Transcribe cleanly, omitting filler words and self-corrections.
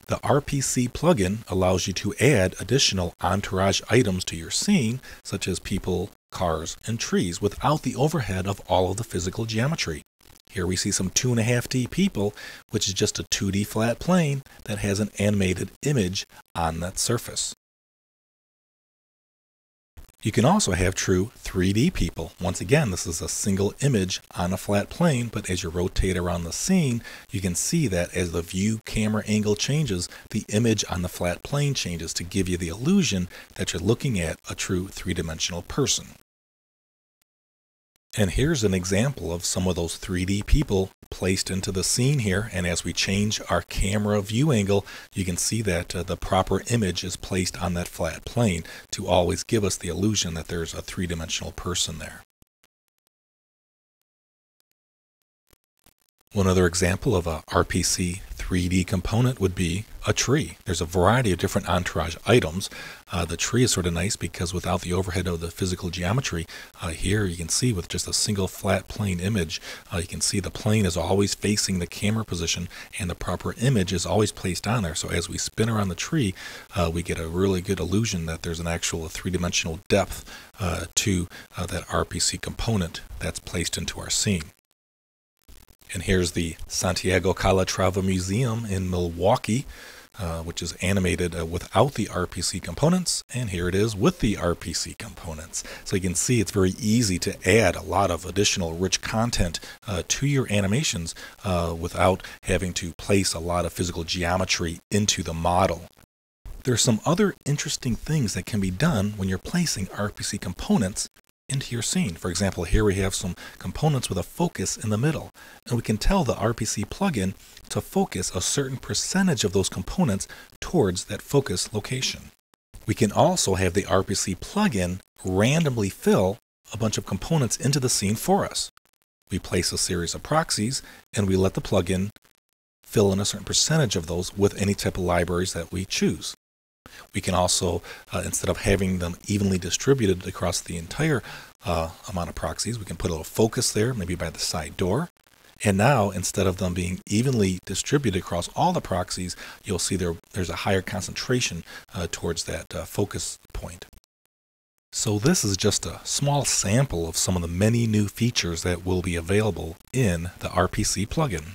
The RPC plugin allows you to add additional entourage items to your scene, such as people, cars, and trees, without the overhead of all of the physical geometry. Here we see some 2.5D people, which is just a 2D flat plane that has an animated image on that surface. You can also have true 3D people. Once again, this is a single image on a flat plane, but as you rotate around the scene, you can see that as the view camera angle changes, the image on the flat plane changes to give you the illusion that you're looking at a true three-dimensional person. And here's an example of some of those 3D people placed into the scene here. And as we change our camera view angle, you can see that the proper image is placed on that flat plane to always give us the illusion that there's a three-dimensional person there. One other example of a RPC 3D component would be a tree. There's a variety of different entourage items. The tree is sort of nice because without the overhead of the physical geometry, here you can see with just a single flat plane image, you can see the plane is always facing the camera position and the proper image is always placed on there. So as we spin around the tree, we get a really good illusion that there's an actual three-dimensional depth to that RPC component that's placed into our scene. And here's the Santiago Calatrava Museum in Milwaukee, which is animated without the RPC components, and here it is with the RPC components. So you can see it's very easy to add a lot of additional rich content to your animations without having to place a lot of physical geometry into the model. There are some other interesting things that can be done when you're placing RPC components into your scene. For example, here we have some components with a focus in the middle, and we can tell the RPC plugin to focus a certain percentage of those components towards that focus location. We can also have the RPC plugin randomly fill a bunch of components into the scene for us. We place a series of proxies and we let the plugin fill in a certain percentage of those with any type of libraries that we choose. We can also, instead of having them evenly distributed across the entire amount of proxies, we can put a little focus there, maybe by the side door. And now, instead of them being evenly distributed across all the proxies, you'll see there's a higher concentration towards that focus point. So this is just a small sample of some of the many new features that will be available in the RPC plugin.